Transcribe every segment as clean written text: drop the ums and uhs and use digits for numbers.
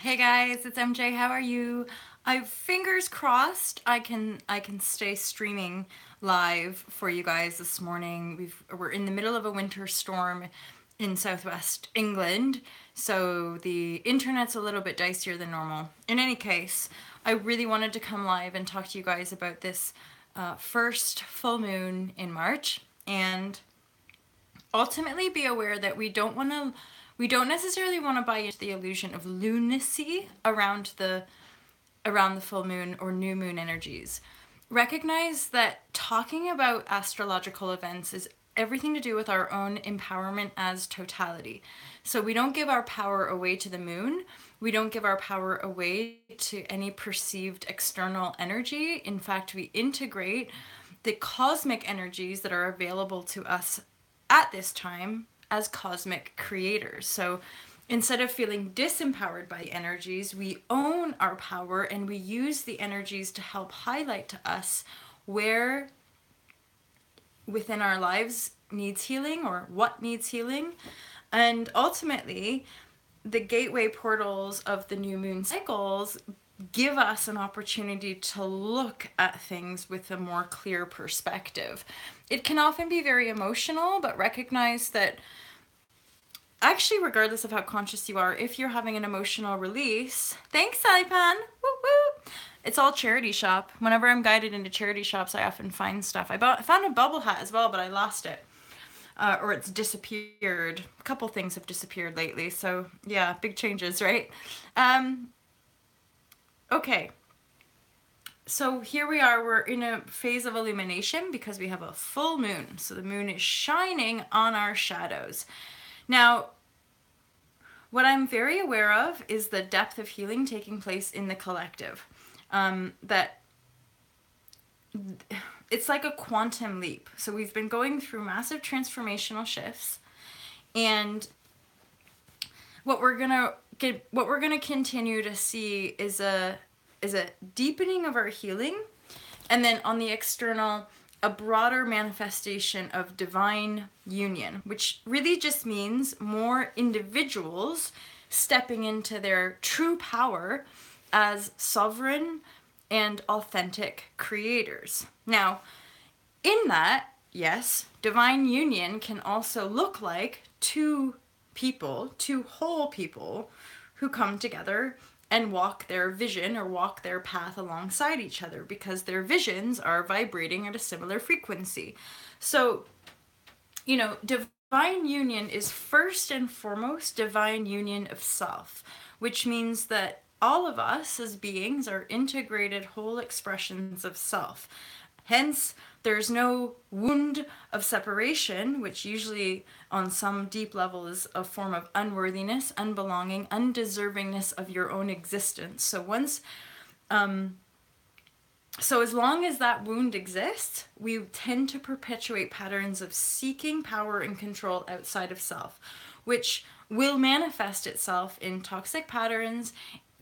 Hey guys, it's MJ. How are you? I fingers crossed I can stay streaming live for you guys this morning. We're in the middle of a winter storm in southwest England, so the internet's a little bit dicier than normal. In any case, I really wanted to come live and talk to you guys about this first full moon in March and ultimately be aware that we don't necessarily want to buy into the illusion of lunacy around the full moon or new moon energies. Recognize that talking about astrological events is everything to do with our own empowerment as totality. So we don't give our power away to the moon. We don't give our power away to any perceived external energy. In fact, we integrate the cosmic energies that are available to us at this time as cosmic creators. So instead of feeling disempowered by the energies, we own our power and we use the energies to help highlight to us where within our lives needs healing or what needs healing. And ultimately, the gateway portals of the new moon cycles give us an opportunity to look at things with a more clear perspective. It can often be very emotional, but recognize that actually, regardless of how conscious you are, if you're having an emotional release, thanks, Saipan. Woo woo. It's all charity shop. Whenever I'm guided into charity shops, I often find stuff. Found a bubble hat as well, but I lost it. Or it's disappeared. A couple things have disappeared lately, so yeah, big changes, right? Okay, so here we are, we're in a phase of illumination because we have a full moon. So the moon is shining on our shadows. Now, what I'm very aware of is the depth of healing taking place in the collective. That it's like a quantum leap. So we've been going through massive transformational shifts, and what we're gonna continue to see is a deepening of our healing, and then on the external, a broader manifestation of divine union, which really just means more individuals stepping into their true power as sovereign and authentic creators. Now, in that, yes, divine union can also look like two whole people who come together and walk their vision or walk their path alongside each other because their visions are vibrating at a similar frequency. So, divine union is first and foremost divine union of self, which means that all of us as beings are integrated whole expressions of self. Hence, there's no wound of separation, which usually on some deep level is a form of unworthiness, unbelonging, undeservingness of your own existence. So as long as that wound exists, we tend to perpetuate patterns of seeking power and control outside of self, which will manifest itself in toxic patterns,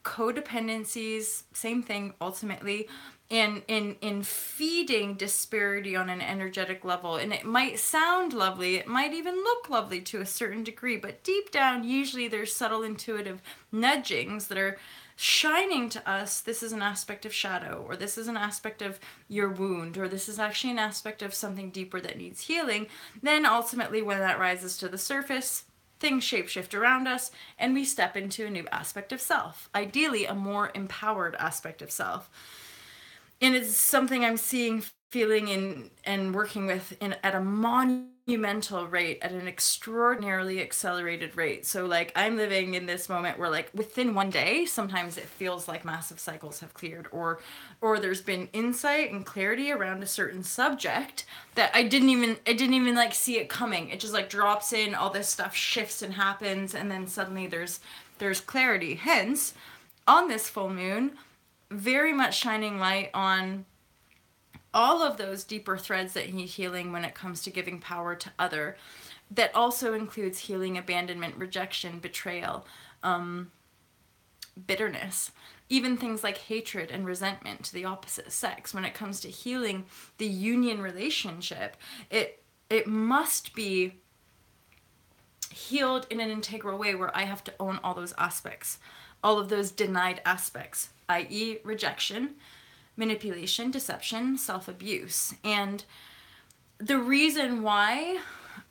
codependencies, same thing ultimately, in feeding disparity on an energetic level. And it might sound lovely, it might even look lovely to a certain degree, but deep down, usually there's subtle intuitive nudgings that are shining to us, this is an aspect of shadow, or this is an aspect of your wound, or this is actually an aspect of something deeper that needs healing. Then ultimately, when that rises to the surface, things shapeshift around us, and we step into a new aspect of self, ideally a more empowered aspect of self. And it's something I'm seeing, feeling, and working with at a monumental rate, at an extraordinarily accelerated rate. So like I'm living in this moment where like within one day, sometimes it feels like massive cycles have cleared, or there's been insight and clarity around a certain subject that I didn't even like see it coming. It just like drops in, all this stuff shifts and happens, and then suddenly there's clarity. Hence, on this full moon, very much shining light on all of those deeper threads that need healing when it comes to giving power to other. That also includes healing abandonment, rejection, betrayal, bitterness, even things like hatred and resentment to the opposite sex. When it comes to healing the union relationship, it must be healed in an integral way where I have to own all those aspects, all of those denied aspects, i.e., rejection, manipulation, deception, self-abuse. And the reason why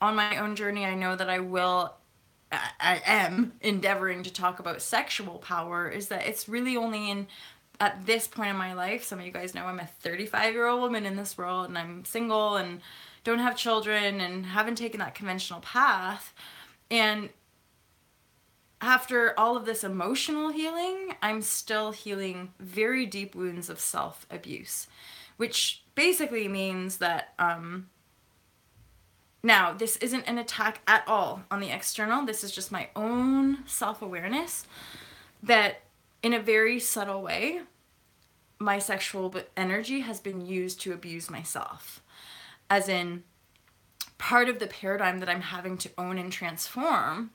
on my own journey I know that I am endeavoring to talk about sexual power is that it's really only in at this point in my life. Some of you guys know I'm a 35-year-old woman in this world, and I'm single and don't have children and haven't taken that conventional path. And after all of this emotional healing, I'm still healing very deep wounds of self-abuse, which basically means that now this isn't an attack at all on the external. This is just my own self-awareness that in a very subtle way, my sexual energy has been used to abuse myself. As in, part of the paradigm that I'm having to own and transform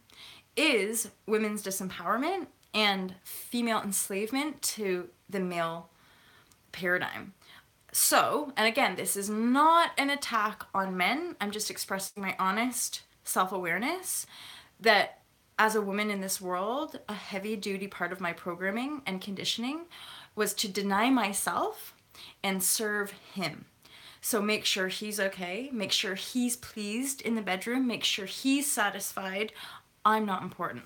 is women's disempowerment and female enslavement to the male paradigm. So, and again, this is not an attack on men. I'm just expressing my honest self-awareness that as a woman in this world, a heavy-duty part of my programming and conditioning was to deny myself and serve him. So make sure he's okay, make sure he's pleased in the bedroom, make sure he's satisfied. I'm not important.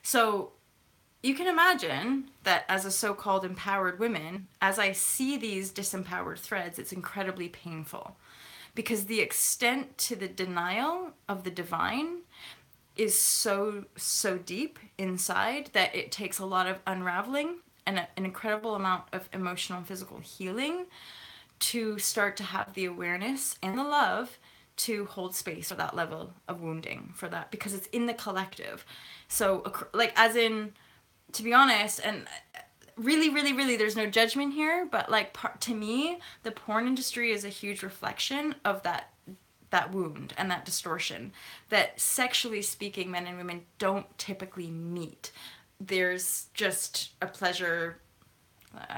So you can imagine that as a so-called empowered woman, as I see these disempowered threads, it's incredibly painful because the extent to the denial of the divine is so deep inside that it takes a lot of unraveling and an incredible amount of emotional and physical healing to start to have the awareness and the love to hold space for that level of wounding, for that, because it's in the collective. So like, as in, to be honest, and really there's no judgment here, but like, to me the porn industry is a huge reflection of that wound and that distortion that, sexually speaking, men and women don't typically meet. There's just a pleasure,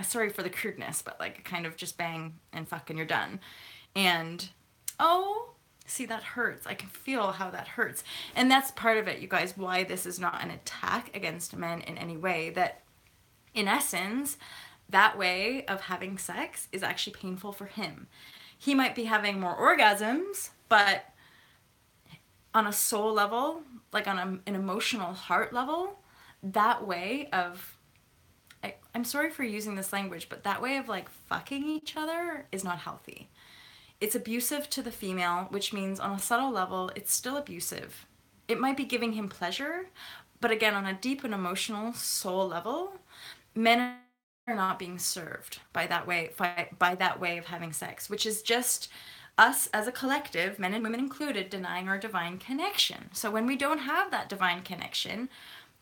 sorry for the crudeness, but like a kind of just bang and fuck and you're done. And oh, see, that hurts. I can feel how that hurts. And that's part of it, you guys, why this is not an attack against men in any way. That in essence, that way of having sex is actually painful for him. He might be having more orgasms, but on a soul level, like on an emotional heart level, that way of, I'm sorry for using this language, but that way of like fucking each other is not healthy. It's abusive to the female, which means on a subtle level, it's still abusive. It might be giving him pleasure, but again, on a deep and emotional soul level, men are not being served by that way of having sex, which is just us as a collective, men and women included, denying our divine connection. So when we don't have that divine connection,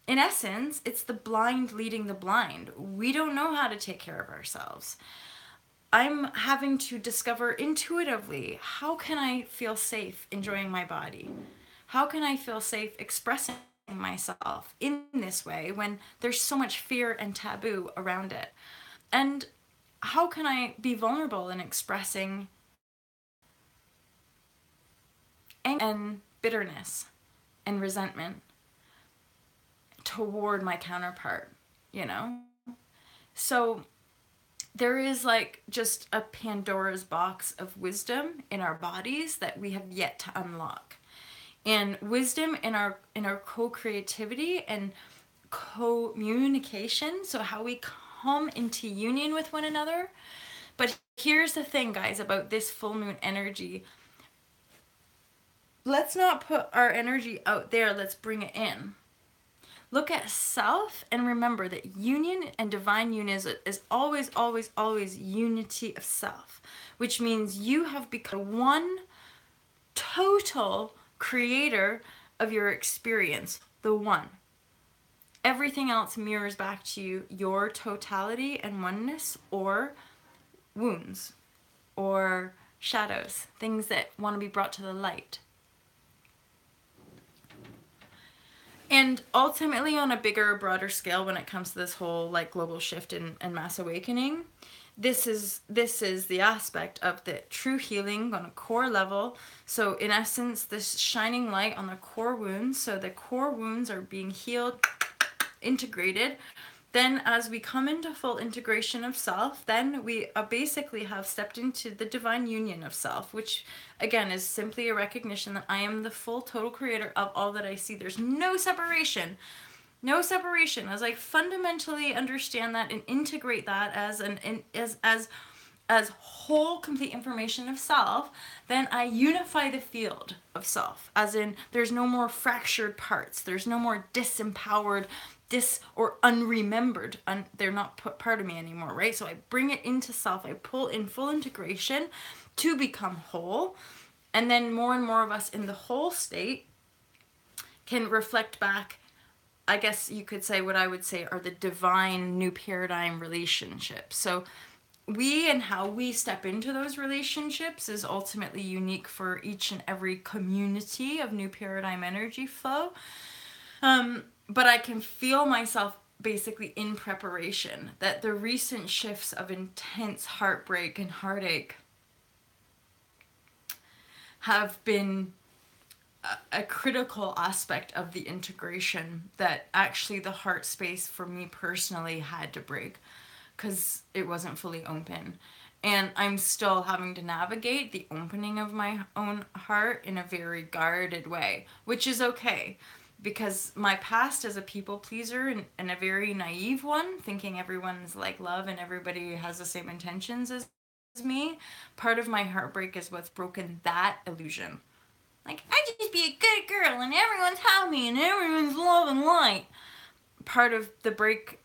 in essence, it's the blind leading the blind. We don't know how to take care of ourselves. I'm having to discover intuitively, how can I feel safe enjoying my body? How can I feel safe expressing myself in this way when there's so much fear and taboo around it? And how can I be vulnerable in expressing anger and bitterness and resentment toward my counterpart, you know? So there is like just a Pandora's box of wisdom in our bodies that we have yet to unlock. And wisdom in our co-creativity and communication, so how we come into union with one another. But here's the thing, guys, about this full moon energy. Let's not put our energy out there, let's bring it in. Look at self and remember that union and divine union is always, always, always unity of self, which means you have become one total creator of your experience, the one. Everything else mirrors back to you, your totality and oneness, or wounds, or shadows, things that want to be brought to the light. And ultimately, on a bigger, broader scale, when it comes to this whole like global shift and mass awakening, this is the aspect of the true healing on a core level. So in essence, this shining light on the core wounds, so the core wounds are being healed, integrated. Then as we come into full integration of self, then we basically have stepped into the divine union of self, which again is simply a recognition that I am the full total creator of all that I see. There's no separation. No separation. As I fundamentally understand that and integrate that as as whole complete information of self, then I unify the field of self. As in, there's no more fractured parts. There's no more disempowered, or unremembered. They're not part of me anymore, right? So I bring it into self. I pull in full integration to become whole. And then more and more of us in the whole state can reflect back, I guess you could say what I would say are the divine new paradigm relationships. So we and how we step into those relationships is ultimately unique for each and every community of new paradigm energy flow. But I can feel myself basically in preparation that the recent shifts of intense heartbreak and heartache have been a critical aspect of the integration that actually the heart space for me personally had to break because it wasn't fully open. And I'm still having to navigate the opening of my own heart in a very guarded way, which is okay. Because my past as a people pleaser and a very naive one, thinking everyone's like love and everybody has the same intentions as me, part of my heartbreak is what's broken that illusion. Like, I just be a good girl and everyone's happy and everyone's love and light. Part of the break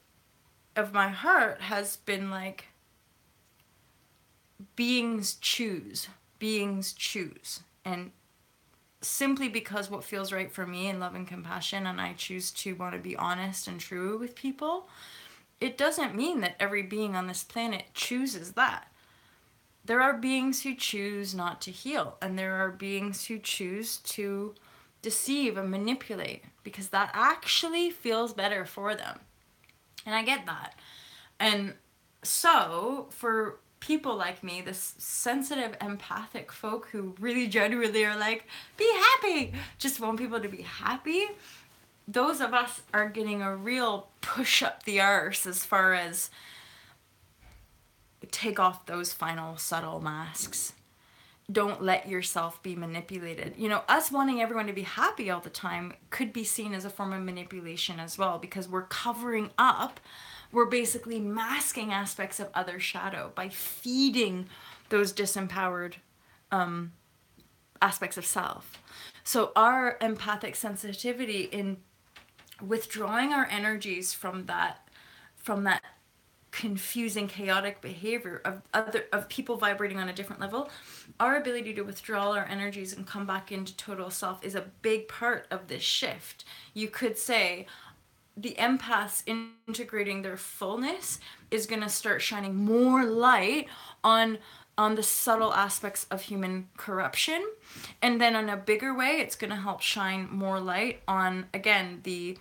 of my heart has been like, beings choose. And simply because what feels right for me in love and compassion, and I choose to want to be honest and true with people, it doesn't mean that every being on this planet chooses that. There are beings who choose not to heal, and there are beings who choose to deceive and manipulate because that actually feels better for them. And I get that. And so for people like me, this sensitive, empathic folk who really genuinely are like, be happy, just want people to be happy, those of us are getting a real push up the arse as far as take off those final subtle masks. Don't let yourself be manipulated. You know, us wanting everyone to be happy all the time could be seen as a form of manipulation as well, because we're covering up, we're basically masking aspects of other shadow by feeding those disempowered aspects of self. So our empathic sensitivity in withdrawing our energies from that confusing, chaotic behavior of people vibrating on a different level, our ability to withdraw our energies and come back into total self is a big part of this shift. You could say the empaths integrating their fullness is going to start shining more light on the subtle aspects of human corruption, and then in a bigger way it's going to help shine more light on, again, the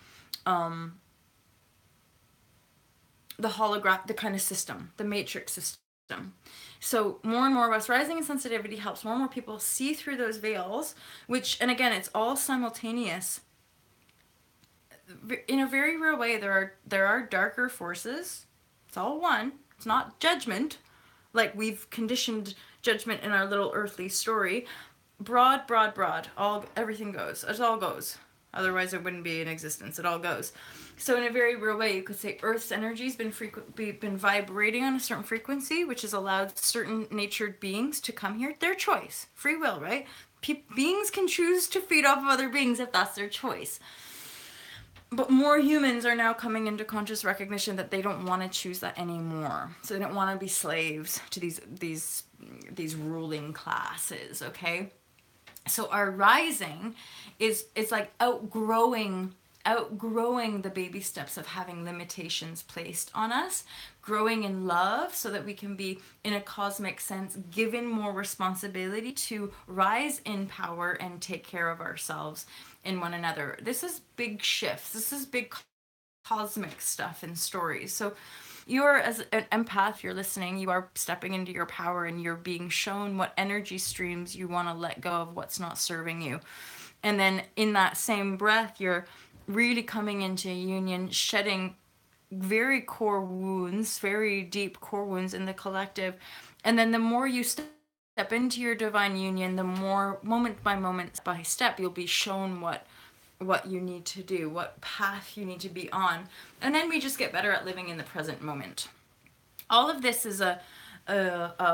holograph, the kind of system, the matrix system. So more and more of us rising in sensitivity helps more and more people see through those veils, which, and again, it's all simultaneous. In a very real way, there are darker forces. It's all one. It's not judgment, like we've conditioned judgment in our little earthly story. Broad. All, everything goes. It all goes. Otherwise, it wouldn't be in existence. It all goes. So in a very real way, you could say Earth's energy's been vibrating on a certain frequency, which has allowed certain natured beings to come here. Their choice. Free will, right? Beings can choose to feed off of other beings if that's their choice. But more humans are now coming into conscious recognition that they don't want to choose that anymore. So they don't want to be slaves to these ruling classes, okay? So our rising is like outgrowing the baby steps of having limitations placed on us, growing in love so that we can be, in a cosmic sense, given more responsibility to rise in power and take care of ourselves and one another. This is big shifts. This is big cosmic stuff and stories. So You're, as an empath, you're listening, you are stepping into your power and you're being shown what energy streams you want to let go of, what's not serving you. And then in that same breath, you're really coming into union, shedding very core wounds, very deep core wounds in the collective. And then the more you step into your divine union, the more, moment by moment, step by step, you'll be shown what you need to do, what path you need to be on. And then we just get better at living in the present moment. All of this is a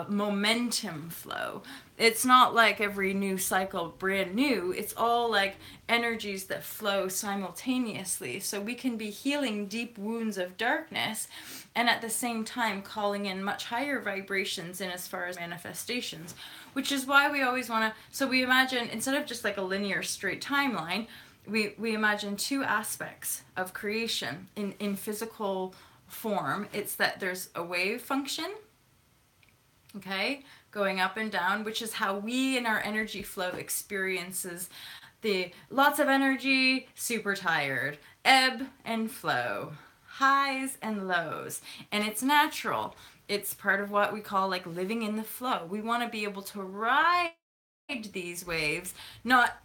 momentum flow. It's not like every new cycle brand new. It's all like energies that flow simultaneously. So we can be healing deep wounds of darkness and at the same time calling in much higher vibrations in as far as manifestations, which is why we always want to, so we imagine, instead of just like a linear straight timeline, we imagine two aspects of creation in physical form. It's that there's a wave function, okay, going up and down, which is how we in our energy flow experiences the lots of energy, super tired, ebb and flow, highs and lows. And it's natural. It's part of what we call like living in the flow. We want to be able to ride these waves, not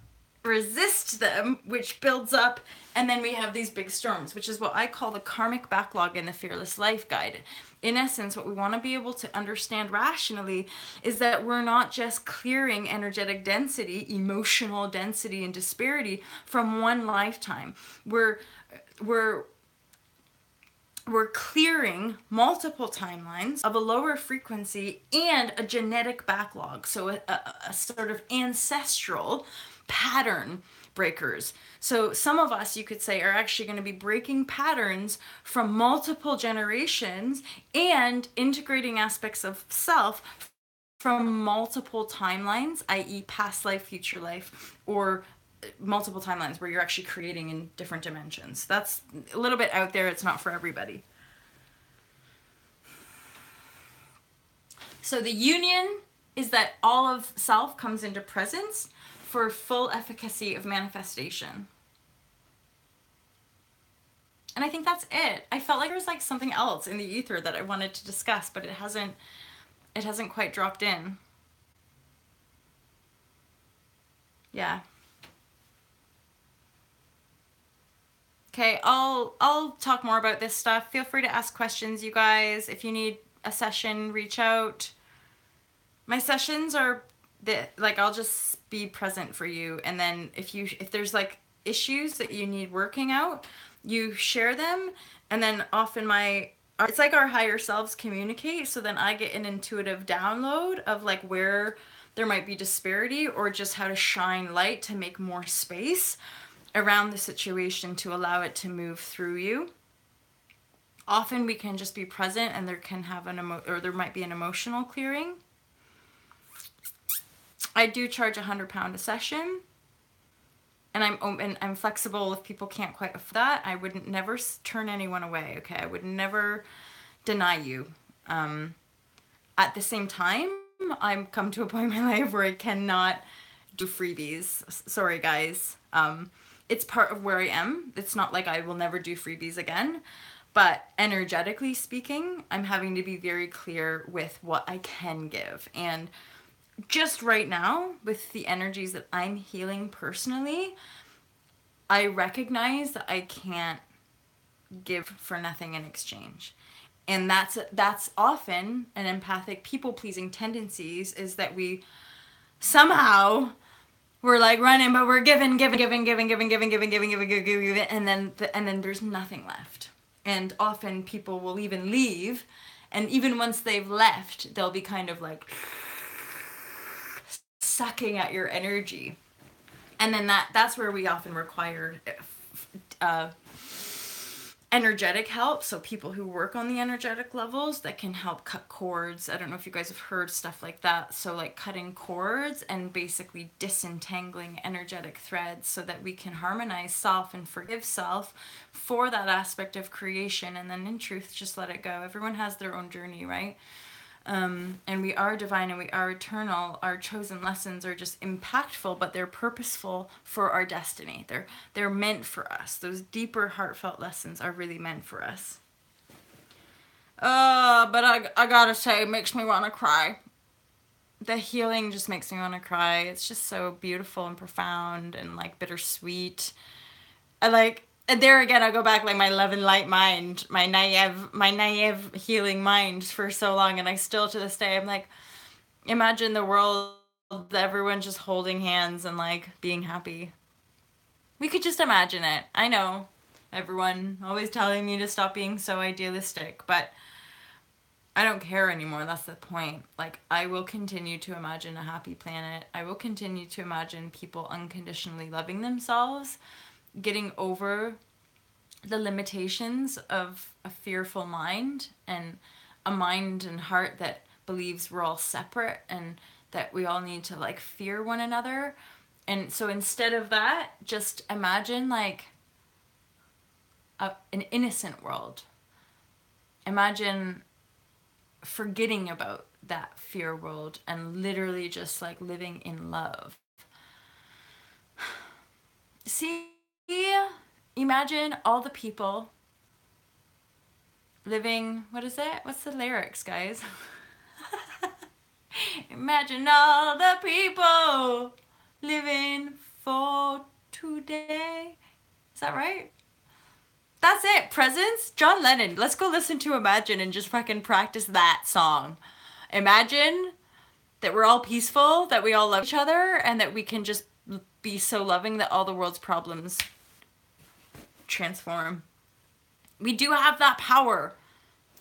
resist them, which builds up, and then we have these big storms, which is what I call the karmic backlog in the Fearless Life Guide. In essence, what we want to be able to understand rationally is that we're not just clearing energetic density, emotional density, and disparity from one lifetime. We're clearing multiple timelines of a lower frequency and a genetic backlog, so a sort of ancestral pattern breakers. So some of us, you could say, are actually going to be breaking patterns from multiple generations and integrating aspects of self from multiple timelines, i.e. past life, future life, or multiple timelines where you're actually creating in different dimensions. That's a little bit out there. It's not for everybody. So the union is that all of self comes into presence for full efficacy of manifestation. And I think that's it. I felt like there was like something else in the ether that I wanted to discuss, but it hasn't quite dropped in. Yeah. Okay, I'll talk more about this stuff. Feel free to ask questions, you guys. If you need a session, reach out. My sessions are I'll just be present for you, and then if there's like issues that you need working out, you share them, and then often it's like our higher selves communicate, so then I get an intuitive download of like where there might be disparity or just how to shine light to make more space around the situation to allow it to move through you. Often we can just be present and there can have there might be an emotional clearing. I do charge £100 a session, and I'm flexible if people can't quite afford that. I would never turn anyone away, okay? I would never deny you. At the same time, I've come to a point in my life where I cannot do freebies. Sorry, guys. It's part of where I am. It's not like I will never do freebies again. But energetically speaking, I'm having to be very clear with what I can give. And just right now, with the energies that I'm healing personally, I recognize that I can't give for nothing in exchange. And that's often an empathic people-pleasing tendencies, is that we somehow we're like running, but we're giving, and then there's nothing left. And often people will even leave, and even once they've left, they'll be kind of like sucking at your energy. And then that's where we often require energetic help. So people who work on the energetic levels that can help cut cords. I don't know if you guys have heard stuff like that. So like cutting cords and basically disentangling energetic threads so that we can harmonize self and forgive self for that aspect of creation. And then in truth, just let it go. Everyone has their own journey, right? And we are divine and we are eternal. Our chosen lessons are just impactful, but they're purposeful for our destiny. They're meant for us. Those deeper heartfelt lessons are really meant for us. But I gotta say, it makes me want to cry. The healing just makes me want to cry. It's just so beautiful and profound and like bittersweet. I like, and there again, I go back like my love and light mind, my naive healing mind for so long, and I still to this day, I'm like, imagine the world, everyone just holding hands and like being happy. We could just imagine it. I know, everyone always telling me to stop being so idealistic, but I don't care anymore. That's the point. Like, I will continue to imagine a happy planet. I will continue to imagine people unconditionally loving themselves, getting over the limitations of a fearful mind and a mind and heart that believes we're all separate and that we all need to like fear one another. And so instead of that, just imagine like an innocent world. Imagine forgetting about that fear world and literally just like living in love. See, imagine all the people living, what is it? What's the lyrics, guys? Imagine all the people living for today. Is that right? That's it. Presents? John Lennon. Let's go listen to Imagine and just fucking practice that song. Imagine that we're all peaceful, that we all love each other, and that we can just be so loving that all the world's problems transform. We do have that power.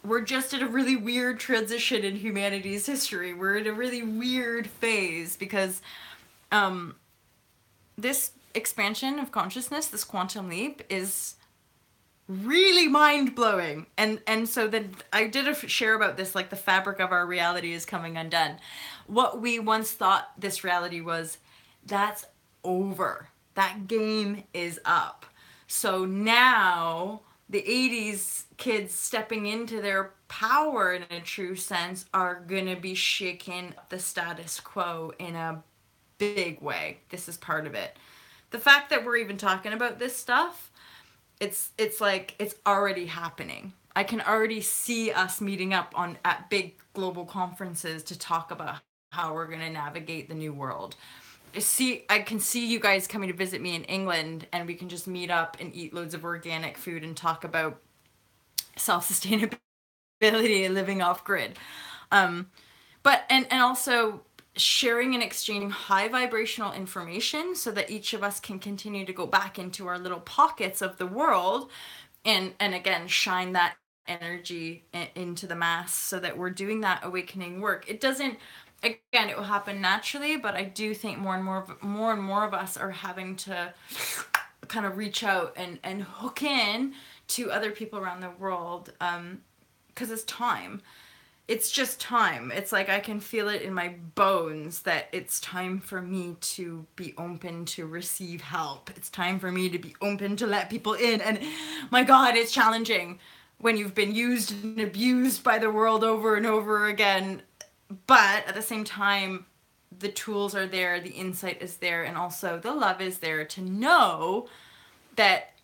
We're just at a really weird transition in humanity's history. We're in a really weird phase because this expansion of consciousness, this quantum leap, is really mind-blowing. And so then I did a share about this, like the fabric of our reality is coming undone. What we once thought this reality was, that's over. That game is up. So now the 80s kids stepping into their power in a true sense are gonna be shaking the status quo in a big way. This is part of it. The fact that we're even talking about this stuff, it's like it's already happening. I can already see us meeting up at big global conferences to talk about how we're going to navigate the new world. I can see you guys coming to visit me in England, and we can just meet up and eat loads of organic food and talk about self-sustainability and living off grid. But also sharing and exchanging high vibrational information so that each of us can continue to go back into our little pockets of the world and again shine that energy into the mass so that we're doing that awakening work. It doesn't, again, it will happen naturally, but I do think more and more of us are having to kind of reach out and hook in to other people around the world, because it's time. It's just time. It's like I can feel it in my bones that it's time for me to be open to receive help. It's time for me to be open to let people in. And my God, it's challenging when you've been used and abused by the world over and over again. But at the same time, the tools are there, the insight is there, and also the love is there to know that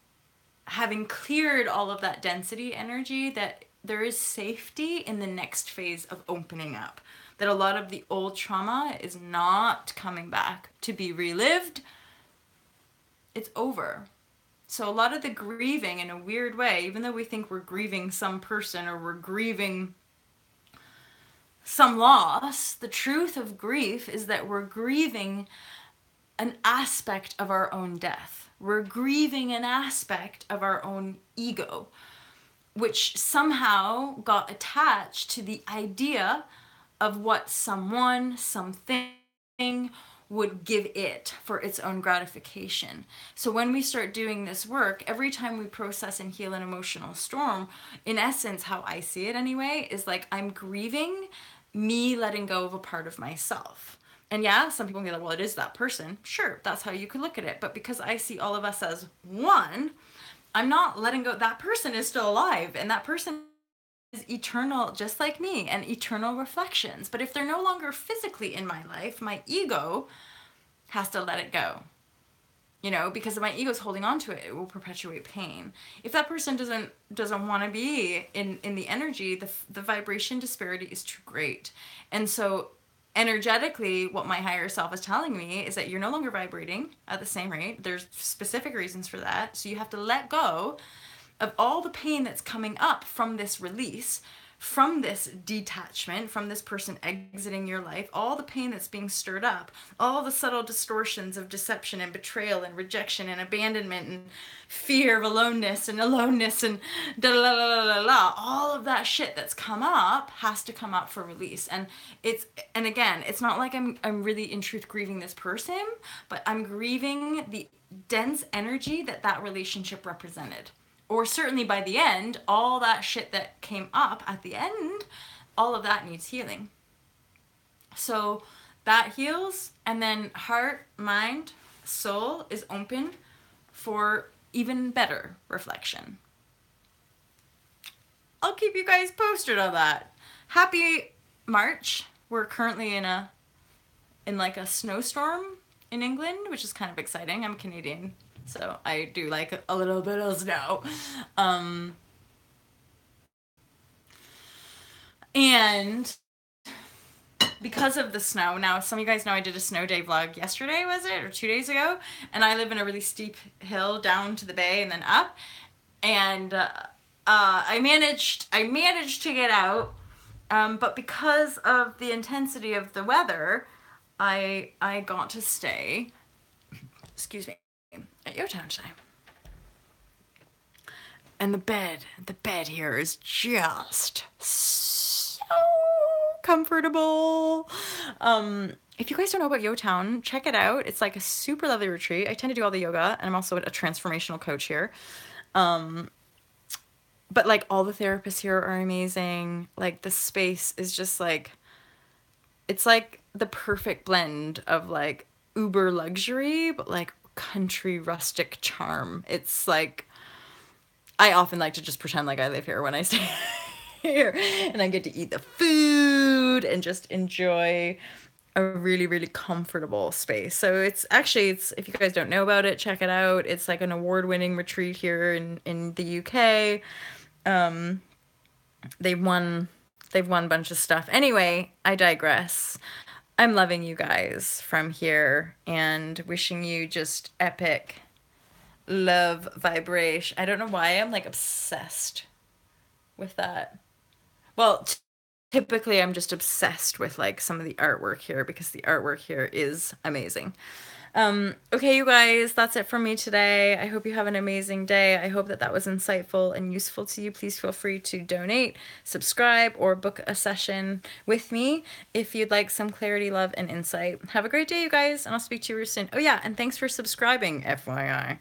having cleared all of that density energy, that there is safety in the next phase of opening up. That a lot of the old trauma is not coming back to be relived. It's over. So a lot of the grieving, in a weird way, even though we think we're grieving some person or we're grieving some loss, the truth of grief is that we're grieving an aspect of our own death. We're grieving an aspect of our own ego, which somehow got attached to the idea of what someone, something would give it for its own gratification. So when we start doing this work, every time we process and heal an emotional storm, in essence, how I see it anyway, is like I'm grieving me letting go of a part of myself. And yeah, some people can be like, well, it is that person. Sure, that's how you could look at it. But because I see all of us as one, I'm not letting go. That person is still alive, and that person is eternal, just like me, and eternal reflections. But if they're no longer physically in my life, my ego has to let it go. you know, because if my ego's holding on to it, it will perpetuate pain. If that person doesn't want to be in the energy, the vibration disparity is too great. And so energetically, what my higher self is telling me is that you're no longer vibrating at the same rate. There's specific reasons for that. So you have to let go of all the pain that's coming up from this release, from this detachment, from this person exiting your life, all the pain that's being stirred up, all the subtle distortions of deception and betrayal and rejection and abandonment and fear of aloneness and da la la la la la, all of that shit that's come up has to come up for release. And again, it's not like I'm really in truth grieving this person, but I'm grieving the dense energy that relationship represented. Or certainly by the end, all that shit that came up at the end, all of that needs healing. So that heals, and then heart, mind, soul is open for even better reflection. I'll keep you guys posted on that. Happy March. We're currently in like a snowstorm in England, which is kind of exciting. I'm Canadian, so I do like a little bit of snow. And because of the snow, now some of you guys know I did a snow day vlog yesterday, was it? Or 2 days ago? And I live in a really steep hill down to the bay and then up. And I managed to get out. But because of the intensity of the weather, I got to stay, excuse me, at Yotown today. And the bed here is just so comfortable. If you guys don't know about Yotown, check it out. It's like a super lovely retreat. I tend to do all the yoga, and I'm also a transformational coach here. But like all the therapists here are amazing. Like the space is just like, it's like the perfect blend of like uber luxury, but like country rustic charm. It's like, I often like to just pretend like I live here when I stay here, and I get to eat the food and just enjoy a really, really comfortable space. So it's if you guys don't know about it, check it out. It's like an award-winning retreat here in the UK. They've won a bunch of stuff. Anyway, I digress. I'm loving you guys from here and wishing you just epic love vibration. I don't know why I'm like obsessed with that. Well, typically I'm just obsessed with like some of the artwork here because the artwork here is amazing. Okay, you guys, that's it from me today. I hope you have an amazing day. I hope that was insightful and useful to you. Please feel free to donate, subscribe, or book a session with me if you'd like some clarity, love, and insight. Have a great day, you guys, and I'll speak to you soon. Oh yeah, and thanks for subscribing, FYI.